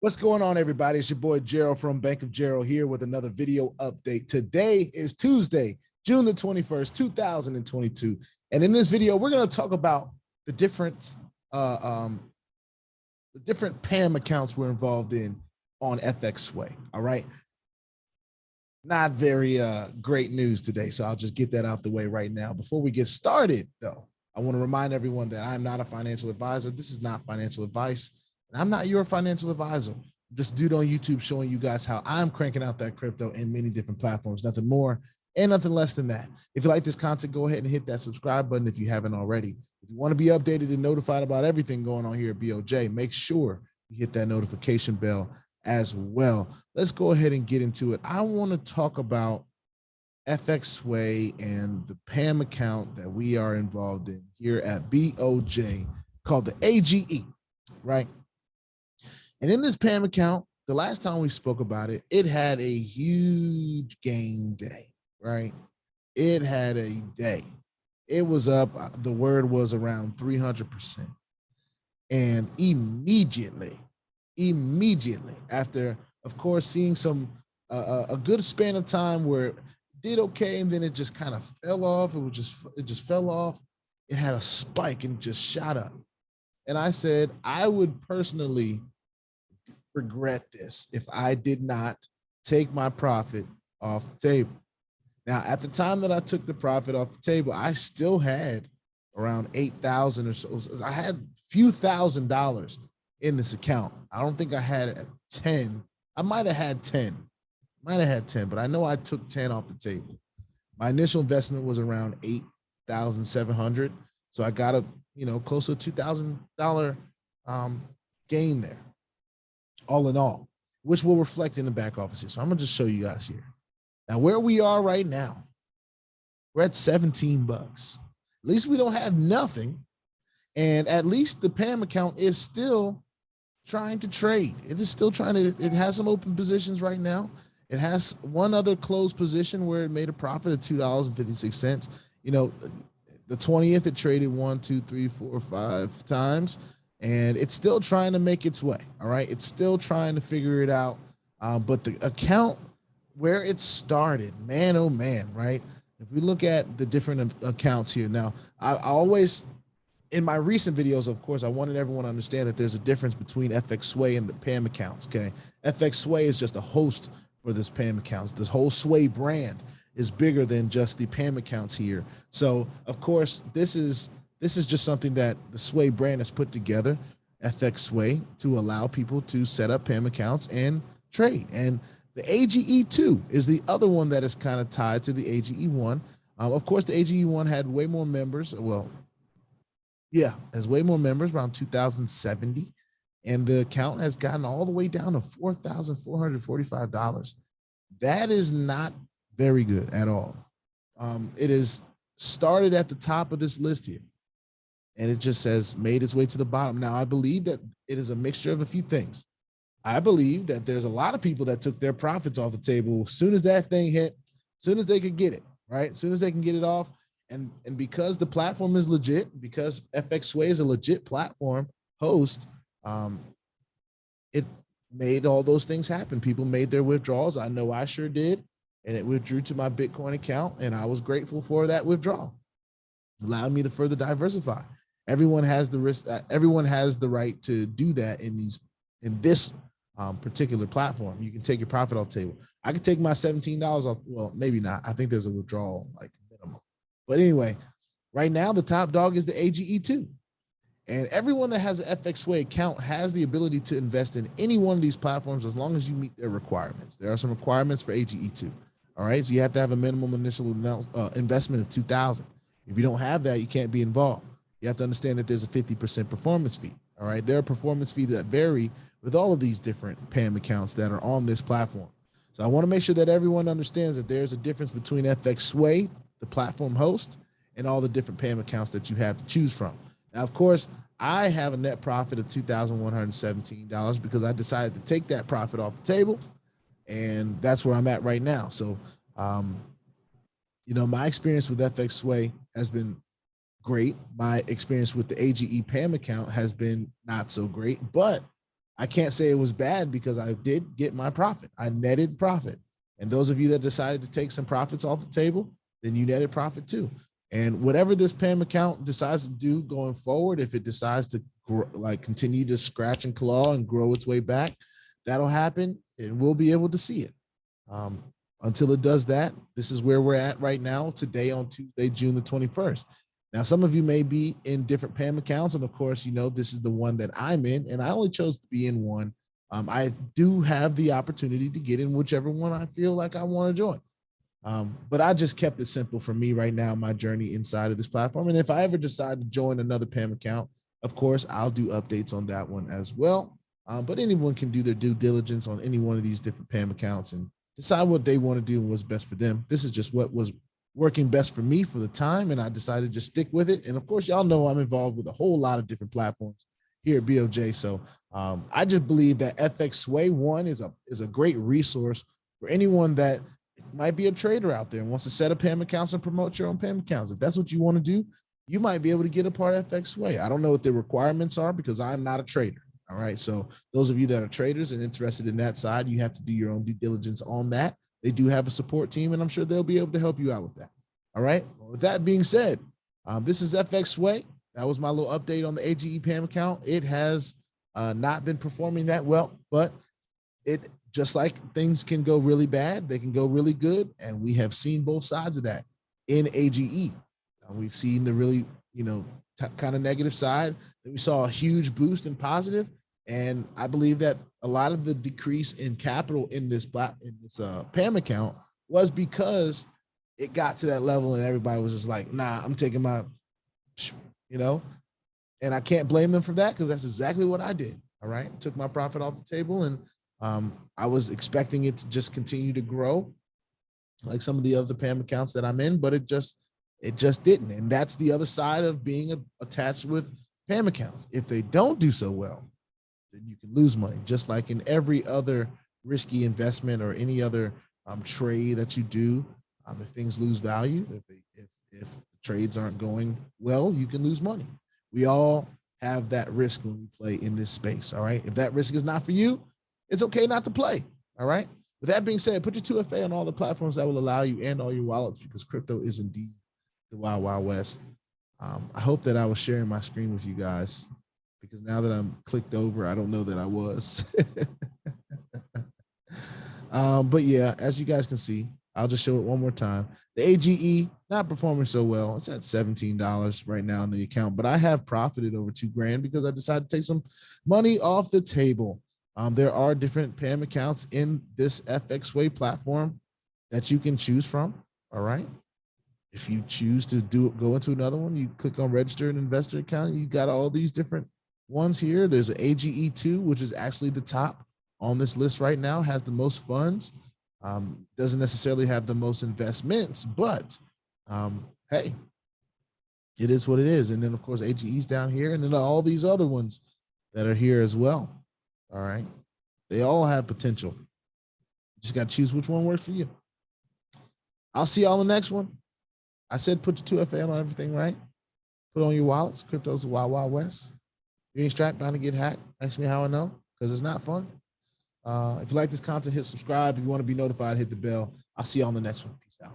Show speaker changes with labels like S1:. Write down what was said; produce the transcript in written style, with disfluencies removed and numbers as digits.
S1: What's going on, everybody? It's your boy Gerald from Bank of Gerald here with another video update. Today is Tuesday, June the 21st, 2022. And in this video, we're going to talk about the different PAM accounts we're involved in on Fxsway. All right. Not very great news today, so I'll just get that out the way right now. Before we get started, though, I want to remind everyone that I'm not a financial advisor. This is not financial advice. And I'm not your financial advisor. I'm just a dude on YouTube showing you guys how I'm cranking out that crypto in many different platforms, nothing more and nothing less than that. If you like this content, go ahead and hit that subscribe button if you haven't already. If you want to be updated and notified about everything going on here at BOJ, make sure you hit that notification bell as well. Let's go ahead and get into it. I want to talk about Fxsway and the PAM account that we are involved in here at BOJ called the A.G.E, right? And in this PAM account, the last time we spoke about it, it had a huge gain day, right? It had a day. It was up, the word was around 300%. And immediately after, of course, seeing some, a good span of time where it did okay, and then it just kind of fell off. It just fell off. It had a spike and just shot up. And I said, I would personally regret this if I did not take my profit off the table. Now, at the time that I took the profit off the table, I still had around 8,000 or so. I had a few $1,000s in this account. I don't think I had 10. I might have had 10, but I know I took 10 off the table. My initial investment was around 8,700. So I got a, close to $2,000 gain there, all in all, which will reflect in the back office here. So I'm gonna just show you guys here. Now, where we are right now, we're at 17 bucks. At least we don't have nothing. And at least the PAM account is still trying to trade. It is still trying to, it has some open positions right now. It has one other closed position where it made a profit of $2.56. The 20th, it traded 1, 2, 3, 4, 5 times. And it's still trying to make its way, all right? It's still trying to figure it out. But the account where it started, man, oh man, right? If we look at the different accounts here. Now, I always, in my recent videos, of course, I wanted everyone to understand that there's a difference between Fxsway and the PAM accounts, okay? Fxsway is just a host for this PAM accounts. This whole Sway brand is bigger than just the PAM accounts here. So, of course, this is just something that the Sway brand has put together, Fxsway, to allow people to set up PAM accounts and trade. And the A.G.E 2 is the other one that is kind of tied to the A.G.E 1. Of course, the A.G.E 1 had way more members. Well, yeah, has way more members, around 2,070. And the account has gotten all the way down to $4,445. That is not very good at all. It is started at the top of this list here, and it just says made its way to the bottom. Now, I believe that it is a mixture of a few things. I believe that there's a lot of people that took their profits off the table as soon as that thing hit, as soon as they could get it, right? As soon as they can get it off. And because the platform is legit, because Fxsway is a legit platform host, it made all those things happen. People made their withdrawals. I know I sure did. And it withdrew to my Bitcoin account. And I was grateful for that withdrawal. It allowed me to further diversify. Everyone has the risk. Everyone has the right to do that in this particular platform. You can take your profit off the table. I could take my $17 off. Well, maybe not. I think there's a withdrawal like minimum. But anyway, right now the top dog is the A.G.E 2. And everyone that has an Fxsway account has the ability to invest in any one of these platforms as long as you meet their requirements. There are some requirements for A.G.E 2. All right, so you have to have a minimum initial investment of $2,000. If you don't have that, you can't be involved. You have to understand that there's a 50% performance fee. All right, there are performance fees that vary with all of these different PAM accounts that are on this platform. So I want to make sure that everyone understands that there's a difference between Fxsway, the platform host, and all the different PAM accounts that you have to choose from. Now, of course, I have a net profit of $2,117 because I decided to take that profit off the table, and that's where I'm at right now. So, my experience with Fxsway has been great. My experience with the A.G.E PAM account has been not so great, but I can't say it was bad because I did get my profit. I netted profit. And those of you that decided to take some profits off the table, then you netted profit too. And whatever this PAM account decides to do going forward, if it decides to continue to scratch and claw and grow its way back, that'll happen and we'll be able to see it. Until it does that, this is where we're at right now, today on Tuesday, June the 21st. Now, some of you may be in different PAM accounts, and of course, you know, this is the one that I'm in, and I only chose to be in one. I do have the opportunity to get in whichever one I feel like I want to join. But I just kept it simple for me right now, my journey inside of this platform. And if I ever decide to join another PAM account, of course, I'll do updates on that one as well. But anyone can do their due diligence on any one of these different PAM accounts and decide what they want to do and what's best for them. This is just what was working best for me for the time, and I decided to just stick with it. And of course, y'all know I'm involved with a whole lot of different platforms here at BOJ. So I just believe that Fxsway one is a great resource for anyone that might be a trader out there and wants to set up PAM accounts and promote your own PAM accounts. If that's what you want to do, you might be able to get a part of Fxsway. I don't know what the requirements are because I'm not a trader. All right. So those of you that are traders and interested in that side, you have to do your own due diligence on that. They do have a support team, and I'm sure they'll be able to help you out with that. All right. Well, with that being said, this is Fxsway. That was my little update on the A.G.E PAM account. It has not been performing that well, but it just like things can go really bad, they can go really good, and we have seen both sides of that in A.G.E. We've seen the really, kind of negative side. We saw a huge boost in positive. And I believe that a lot of the decrease in capital in this PAM account was because it got to that level and everybody was just like, nah, I'm taking my, and I can't blame them for that because that's exactly what I did. All right. Took my profit off the table, and I was expecting it to just continue to grow like some of the other PAM accounts that I'm in, but it just didn't. And that's the other side of being attached with PAM accounts. If they don't do so well, then you can lose money, just like in every other risky investment or any other trade that you do. If things lose value, if trades aren't going well, you can lose money. We all have that risk when we play in this space. All right. If that risk is not for you, it's okay not to play. All right. With that being said, put your 2FA on all the platforms that will allow you and all your wallets, because crypto is indeed the Wild Wild West. I hope that I was sharing my screen with you guys, because now that I'm clicked over, I don't know that I was. But yeah, as you guys can see, I'll just show it one more time. The A.G.E not performing so well. It's at $17 right now in the account, but I have profited over $2,000 because I decided to take some money off the table. There are different PAM accounts in this Fxsway platform that you can choose from. All right. If you choose to go into another one, you click on register an investor account. You got all these different ones here. There's an AGE2, which is actually the top on this list right now, has the most funds. Doesn't necessarily have the most investments, but hey, it is what it is. And then of course AGE's down here, and then all these other ones that are here as well. All right, they all have potential. You just got to choose which one works for you. I'll see y'all in the next one. I said put your 2FA on everything, right? Put on your wallets. Crypto's the Wild Wild West. You ain't strapped, bound to get hacked. Ask me how I know, because it's not fun. If you like this content, hit subscribe. If you want to be notified, hit the bell. I'll see you on the next one. Peace out.